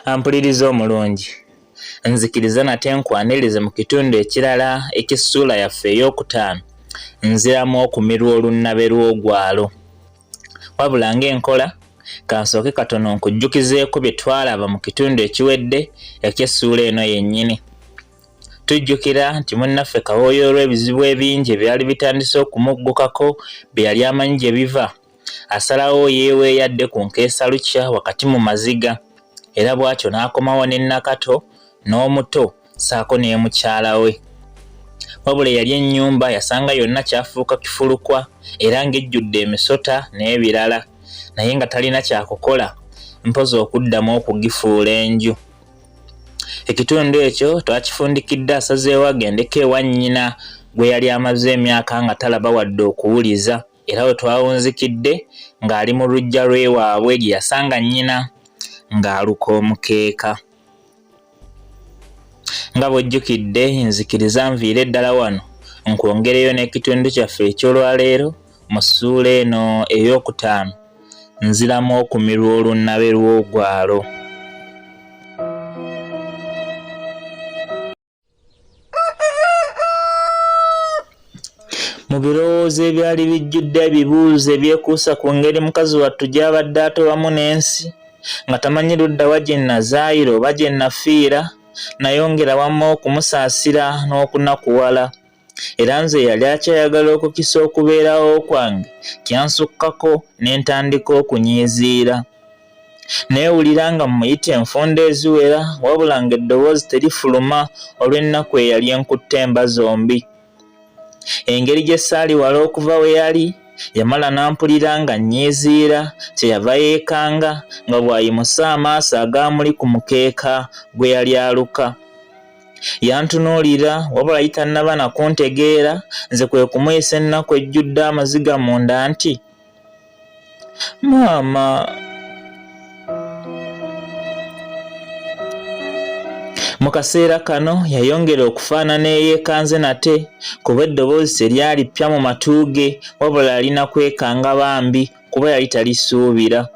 Ampuliriza omulungi, nzikiriza nate nkwanirize mu kitundu ekirala ekissuula yaffe ey'okutaano nziramu okumirwa olunabe lw'ogwalo. Wabula ng'enkola kansooke katono nkujjukizeeko bye twalaba mu kitundu ekiwedde eky'essuula eno yennyini. Tujjukira nti munnaffe Kawooyo olw'ebizibu ebingi ebyali bitandise okumuggukako bye yali amanyi gye biva, asalawo yeeweeyadde ku nkeesalukya wakati mu maziga, era bw'atyo n'akomawo ne Nakato n'omuto ssaako ne mukyala we. Wabula yali ennyumba yasanga yonna kyafuuka kifulukwa era ng'ejjudde emisota n'ebirala, naye nga talina kyakukola mpozi okuddamu okugifuula enju. Ekitundu ekyo twakifundikidde asazeewo agendeko ewa nnyina gwe yali amaze emyaka nga talaba wadde okuwuliza, era we twawunzikidde ng'ali mu luggya lw'ewaabwe gye yasanga nnyina ng'aluka omukeeka. Nga bw'ojjukidde, nzikiriza nviire ddala wano nkwongereyo n'ekitundu kyaffe eky'olwaleero mu ssuula eno ey'okutaano nziramu okumirwa olunabe lw'ogwalo. Mu birowoozo ebyali bijjudde ebibuuzo ebyekuusa ku ngeri mukazi wattu gy'abadde atobamu n'ensi, nga tamanyi ludda wa gye nazaayira oba gye nafiira, nayongera wamma okumusaasira n'okunakuwala. Era nze yali akyayagala okukisa okubeerawo kwange kyansukkako ne ntandika okunyiiziira. Neewulira nga muyita enfunda eziwera, wabula ng'eddoboozi terifuluma olw'ennaku eyali enkutte emba zombi. Engeri gye ssaali wala okuva we yali, yamala n'ampulira nga nnyiiziira, kyeyava yeekanga nga bw'ayimusa amaaso agaamuli ku mukeeka gwe yali aluka. Yantunuulira wabula yitannaba na kuntegeera, nze kwe kumuyisa ennaku ejjudde amaziga munda nti, "Maama." Mu kaseera kano yayongera okufaanana eyeekanze nate, kuba eddoboozi teryali ppya mu matu ge, wabula alina kwekanga bambi kuba yali talisuubira.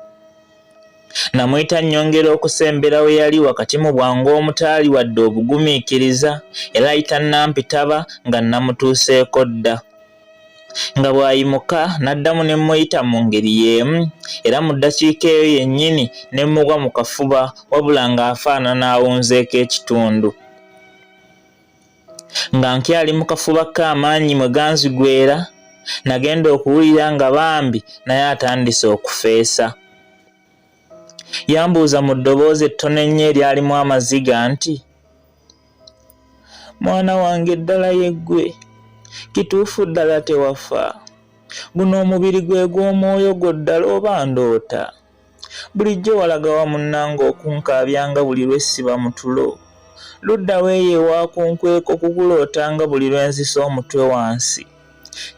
Namuyita nnyongera okusembera we yali wakati mu bwangu omutaali wadde obugumiikiriza, era ayita nampitaba nga namutuuseeko dda. Nga bw'ayimuka n'addamu ne muyita mu ngeri y'emu, era mu ddakiika eyo yennyini ne mugwa mu kafuba, wabula ng'afaanana awunzeeko ekitundu. Nga nkyali mu kafuba k'amaanyi mwe ganzigwera, nagenda okuwulira nga bambi naye atandise okufeesa. Yambuuza mu ddoboozi ettono ennyo eryalimu amaziga nti, "Mwana wange ddala yeggwe, kituufu ddala tewafa? Guno omubiri gwe gw'omwoyo gwo ddala oba ndoota? Bulijjo walaga wa munnange okunkabyanga buli lwe ssiba mu tulo. Ludda weeyeewaakunkweko kukulootanga buli lwe nzisa omutwe wansi.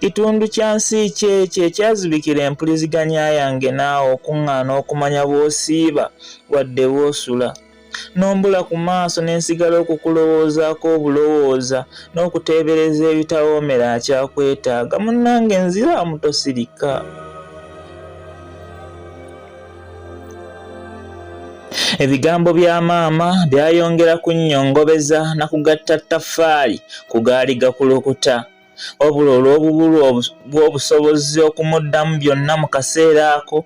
Kitundu kya nsi ki ekyo ekyazibikira empuliziganya yange naawe okuŋŋaana okumanya bw'osiiba wadde bw'osula? Nombula ku maaso ne nsigala okukulowoozaako obulowooza n'okuteebereza ebitawoomera akyakwetaaga. Munnange nziraamu tosirika." Ebigambo bya maama byayongera kunnyongobeza na kugatta ttaffaali ku gaali gakulukuta, wabula olw'obubulu bw'obusobozi okumuddamu byonna mu kaseera ako,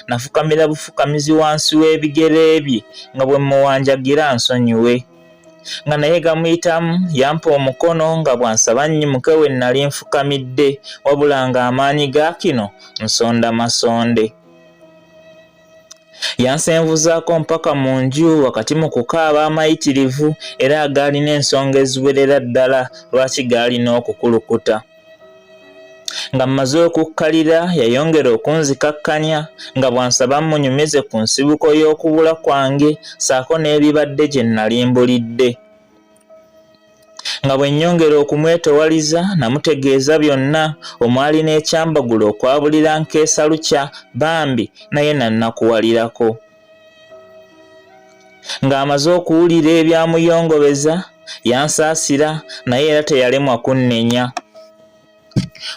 nafukamira bufukamizi wansi w'ebigere bye nga bwe muwanjagira nsonyiwe. Nga naye gamuyitamu yampa omukono nga bwansaba nnyimuke we nnali nfukamidde, wabula ng'amaanyi ga kino nsonda masonde. Yansenvuzaako mpaka mu nju wakati mu kukaaba amayitirivu era agaalina ensonga eziwerera ddala lwaki gaalina okukulukuta. Nga mmaze okukkalira yayongera okunzikakkanya nga bwansaba mmunyumize ku nsibuko y'okubula kwange ssaako n'ebibadde gye nnali mbulidde. Nga bwe nnyongera okumwetowaliza namutegeeza byonna, omwali n'ekyambagula okwabulira nkeesalukya bambi naye nannakuwalirako. Ng'amaze okuwulira ebyamuyongobeza yansaasira, naye era teyalemwa kunnenya.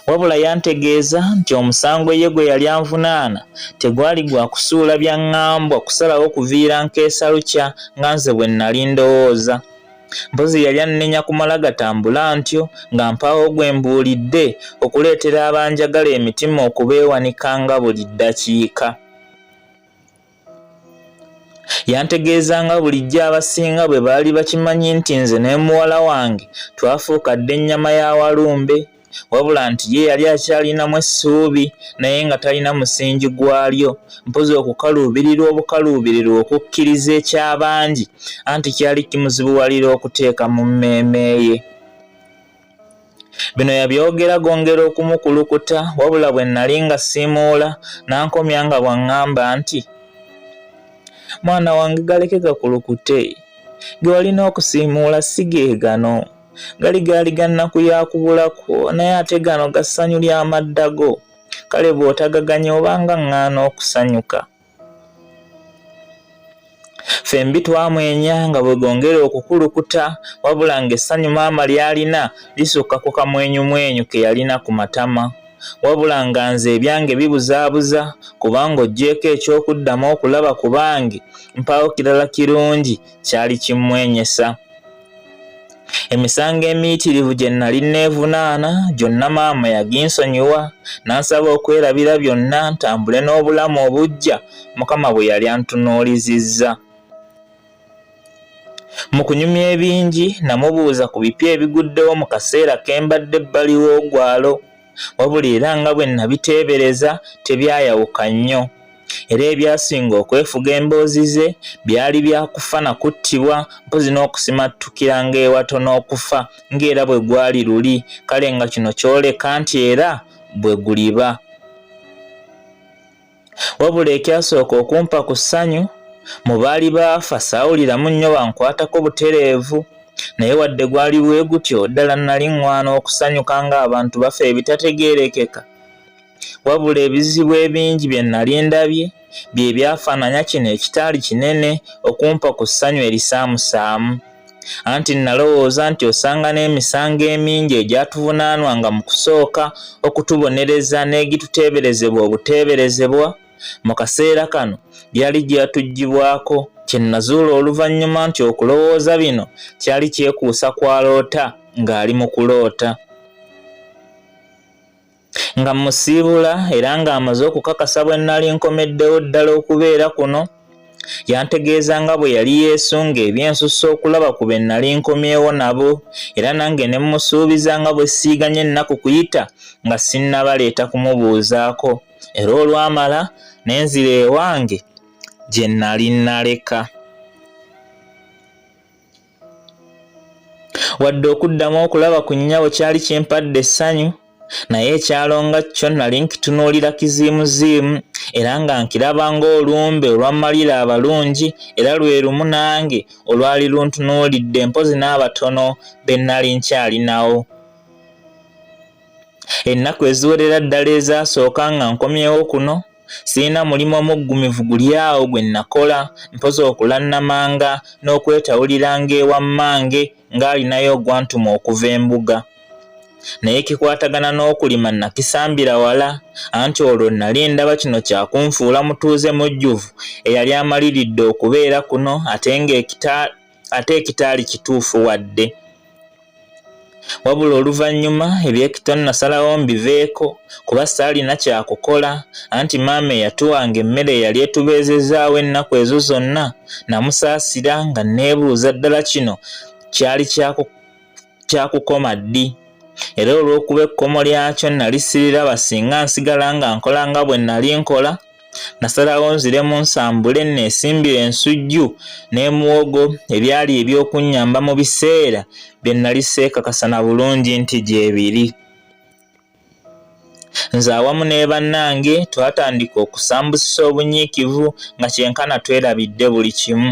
wabula yantegeeza nti omusango ye gwe yali anvunaana tegwali gwa kusuula bya ŋŋambwa kusalawo kuviira nkeesa lukya nga nze bwe nnali ndowooza. Mpozi yali annenya kumala gatambula ntyo nga mpaawo gwe mbuulidde okuleetera abanjagala emitima okubeewanikanga buli ddakiika. Yantegeeza nga bulijjo abasinga bwe baali bakimanyi nti nze ne muwala wange twafuuka dda ennyama ya walumbe, wabula nti ye yali akyalinamu essuubi naye nga talina musingi gwalyo, mpozi okukaluubirirwa obukaluubirirwa okukkiriza ekyabangi anti kyali kimuzibuwalira okuteeka mu mmeeme ye. Bino yabyogera gongera okumukulukuta, wabula bwe nnali nga simuula n'ankomya nga bw'aŋŋamba nti, mwana wange galeke gakulukute, ge walina okusiimuula si ge gano, gaali gannaku yakubulako naye ate gano ga ssanyu ly'amadda go, kale bw'otagaganya obanga ŋŋaana okusanyuka. Fembi twamwenya nga bwe gongera okukulukuta, wabula ng'essanyu maama ly'alina lisukka ku kamwenyumwenyu ke yalina ku matama, wabula nga nze ebyange bibuzaabuza kubanga oggyeeko eky'okuddamu okulaba ku bange mpaawo kirala kirungi kyali kimmwenyesa. Emisango emiyitirivu gye nnali neevunaana gyonna maama yaginsonyiwa n'ansaba okwerabira byonna ntambule n'obulamu obujja Mukama bwe yali antunuulizizza. Mu kunyumya ebingi namubuuza ku bipya ebiguddewo mu kaseera ke mbadde ebbali w'ogwalo, wabula era nga bwe nabiteebereza tebyayawuka nnyo, era ebyasinga okwefuga emboozi ze byali byakufa na kuttibwa, mpozi n'okusimattukiranga ewato n'okufa ng'era bwe gwali luli, kale nga kino kyoleka nti era bwe guliba. Wabula ekyasooka okumpa ku ssanyu, mu baali baafa saawuliramu nnyo bankwatako butereevu, naye wadde gwali bwe gutyo ddala nnali ŋŋwana okusanyuka ng'abantu bafa ebitategeerekeka. Wabula ebizibu ebingi bye nnali ndabye bye byafaananya kino ekitaali kinene okumpa ku ssanyu erisaamusaamu, anti nalowooza nti osanga n'emisango emingi egyatuvunaanwanga mu kusooka okutubonereza n'egituteeberezebwa obuteeberezebwa, mu kaseera kano byali gyatuggibwako, kye nazuula oluvannyuma nti okulowooza bino kyali kyekuusa kwaloota ng'ali mu kuloota. Nga musiibula era ng'amaze okukakasa bwe nnali nkomeddewo ddala okubeera kuno, yantegeeza nga bwe yali yeesunga ebyensusse okulaba ku be nnali nkomyewo nabo, era nange ne mmusuubiza nga bwe siiganye ennaku kuyita nga sinnabaleeta kumubuuzaako, era olwamala ne nzira ewange gye nnali naleka. Wadde okuddamu okulaba ku nnyabo kyali kimpadde essanyu, naye ekyalo nga kyo nali nkitunuulira kiziimuziimu, era nga nkiraba ng'olumbe olwammalira abalungi, era lwe lumu nange olwali luntunuulidde mpozi n'abatono be nnali nkyalinawo. Ennaku eziwerera ddala ezaasooka nga nkomyewo kuno, sirina mulimu omuggumivu guli awo gwe nakola, mpozi okulannamanga n'okwetawuliranga ewa mmange ng'alinayo ogwantuma okuva embuga. Naye kikwatagana n'okulima nakisambira wala, anti olwo nali ndaba kino kyakunfuula mutuuze mujjuvu eyali amaliridde okubeera kuno ate ekitaali kituufu wadde. Wabula oluvannyuma ebyekitone nasalawo mbiveeko kuba saalina kyakukola, anti maama eyatuwanga emmere eyali etubeezezaawo ennaku ezo zonna namusaasira nga neebuuza ddala kino kyali kyakukoma ddi, era olw'okuba ekkomo lyakyo nali siriraba singa nsigala nga nkola nga bwe nnali nkola, nasalawo nziremu nsambule neesimbira ensujju n'emuwogo ebyali ebyokunnyamba mu biseera bye nnali seekakasana bulungi nti gyebiri. Nze awamu ne bannange twatandika okusambusisa obunyiikivu nga kyenkana twerabidde buli kimu.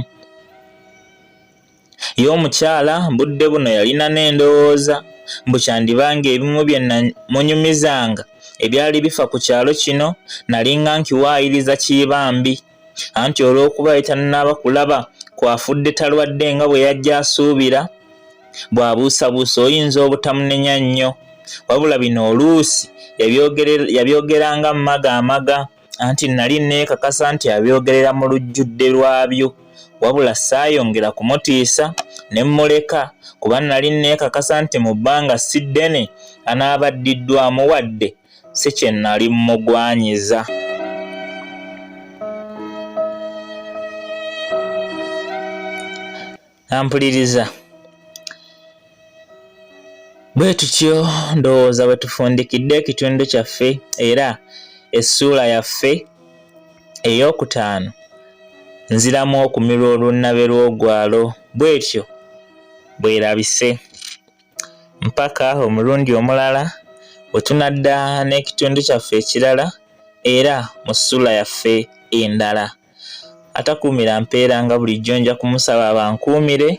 Ye omukyala budde buno yalina n'endowooza mbu kyandibanga ebimu bye namunyumizanga ebyali bifa ku kyalo kino nalinga nkiwaayiriza kiibambi, anti olw'okuba etannaba kulaba kwafudde talwadde nga bwe yajja asuubira, bw'abuusabuusa oyinza obutamunenya nnyo, wabula bino oluusi yabyogeranga mu maga anti nali neekakasa nti abyogerera mu lujjudde lwabyo, wabula saayongera kumutiisa ne mmuleka kuba nali neekakasa nti mu bbanga si ddene anaabaddiddwamu wadde si kye nali mmugwanyiza. Ampuliriza. Bwe tutyo ndowooza bwe tufundikidde ekitundu kyaffe era essuula yaffe ey'okutaano nziramu okumirwa olunnabe lw'ogwalo bw'etyo bwerabise. Mpaka omulundi omulala bwe tunadda n'ekitundu kyaffe ekirala era mu ssuula yaffe endala. Atakuumira mpeera nga bulijjo nja kumusaba abankuumire.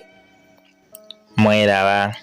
Mweraba.